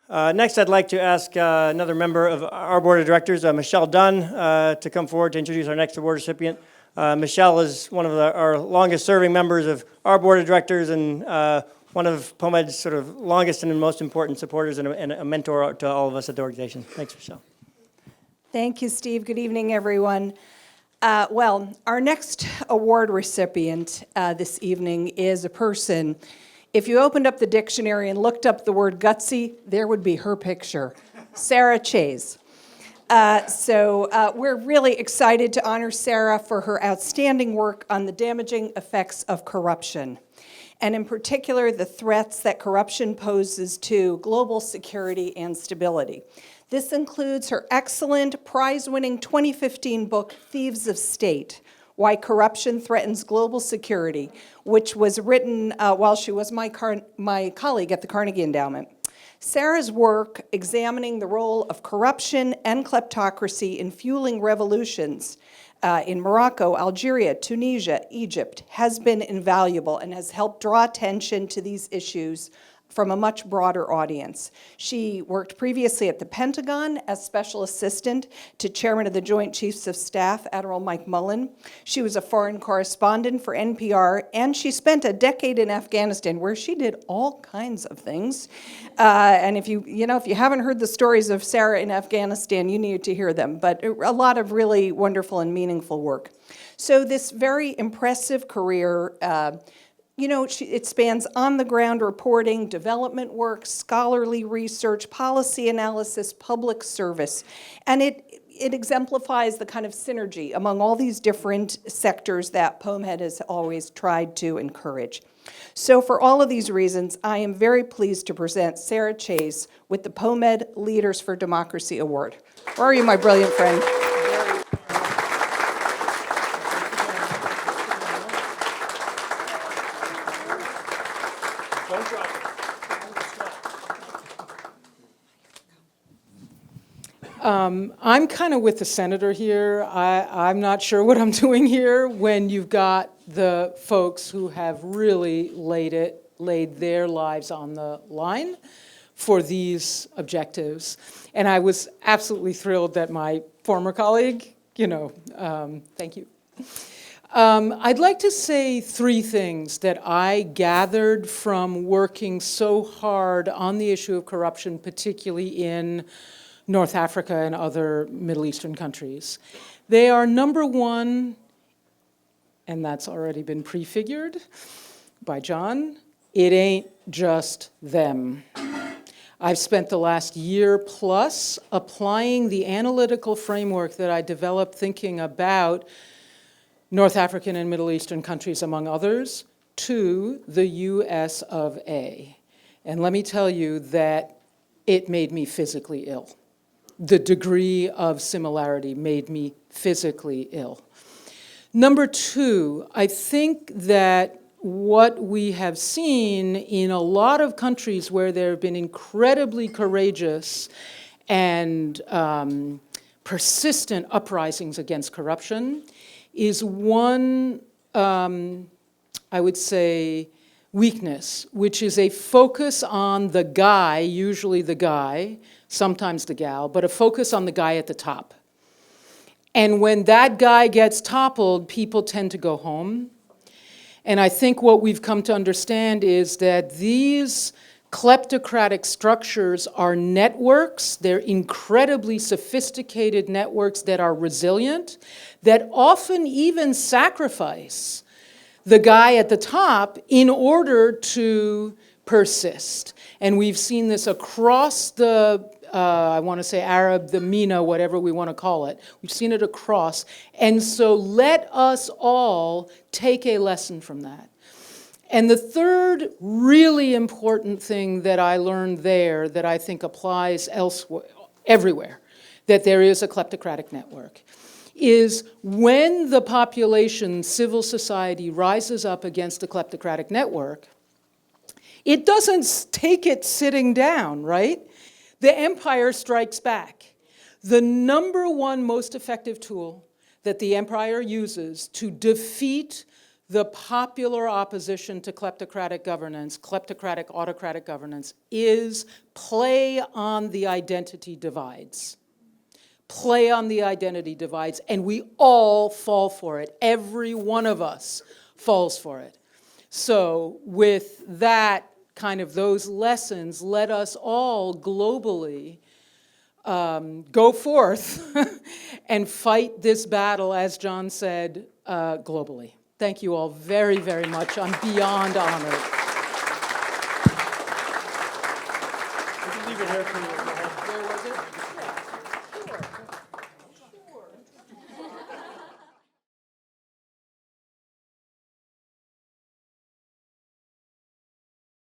Next, I'd like to ask another member of our board of directors, Michelle Dunn, to come forward to introduce our next award recipient. Michelle is one of our longest serving members of our board of directors and one of POMED's sort of longest and most important supporters and a mentor to all of us at the organization. Thanks, Michelle. Thank you, Steve. Good evening, everyone. Well, our next award recipient this evening is a person. If you opened up the dictionary and looked up the word gutsy, there would be her picture, Sarah Chayes. We're really excited to honor Sarah for her outstanding work on the damaging effects of corruption, and in particular, the threats that corruption poses to global security and stability. This includes her excellent prize-winning 2015 book, Thieves of State: Why Corruption Threatens Global Security, which was written while she was my colleague at the Carnegie Endowment. Sarah's work examining the role of corruption and kleptocracy in fueling revolutions in Morocco, Algeria, Tunisia, Egypt has been invaluable and has helped draw attention to these issues from a much broader audience. She worked previously at the Pentagon as Special Assistant to Chairman of the Joint Chiefs of Staff, Admiral Mike Mullen. She was a foreign correspondent for NPR, and she spent a decade in Afghanistan where she did all kinds of things. And if you haven't heard the stories of Sarah in Afghanistan, you need to hear them. But a lot of really wonderful and meaningful work. So this very impressive career, it spans on-the-ground reporting, development work, scholarly research, policy analysis, public service, and it exemplifies the kind of synergy among all these different sectors that POMED has always tried to encourage. So for all of these reasons, I am very pleased to present Sarah Chayes with the POMED Leaders for Democracy Award. Where are you, my brilliant friend? I'm kind of with the senator here. I'm not sure what I'm doing here when you've got the folks who have really laid their lives on the line for these objectives. And I was absolutely thrilled that my former colleague, thank you. I'd like to say three things that I gathered from working so hard on the issue of corruption, particularly in North Africa and other Middle Eastern countries. They are, number one, and that's already been prefigured by John, it ain't just them. I've spent the last year plus applying the analytical framework that I developed thinking about North African and Middle Eastern countries, among others, to the US of A. And let me tell you that it made me physically ill. The degree of similarity made me physically ill. Number two, I think that what we have seen in a lot of countries where there have been incredibly courageous and persistent uprisings against corruption is one, I would say, weakness, which is a focus on the guy, usually the guy, sometimes the gal, but a focus on the guy at the top. And when that guy gets toppled, people tend to go home. And I think what we've come to understand is that these kleptocratic structures are networks. They're incredibly sophisticated networks that are resilient, that often even sacrifice the guy at the top in order to persist. And we've seen this across the I want to say Arab, the MENA, whatever we want to call it. We've seen it across. And so let us all take a lesson from that. And the third really important thing that I learned there that I think applies elsewhere, everywhere, that there is a kleptocratic network, is when the population, civil society, rises up against the kleptocratic network, it doesn't take it sitting down, right? The empire strikes back. The number one most effective tool that the empire uses to defeat The popular opposition to kleptocratic governance, kleptocratic, autocratic governance, is play on the identity divides. Play on the identity divides, and we all fall for it. Every one of us falls for it. So with that kind of those lessons, let us all globally go forth and fight this battle, as John said, globally. Thank you all very, very much. I'm beyond honored. We can leave it here for you. Where was it?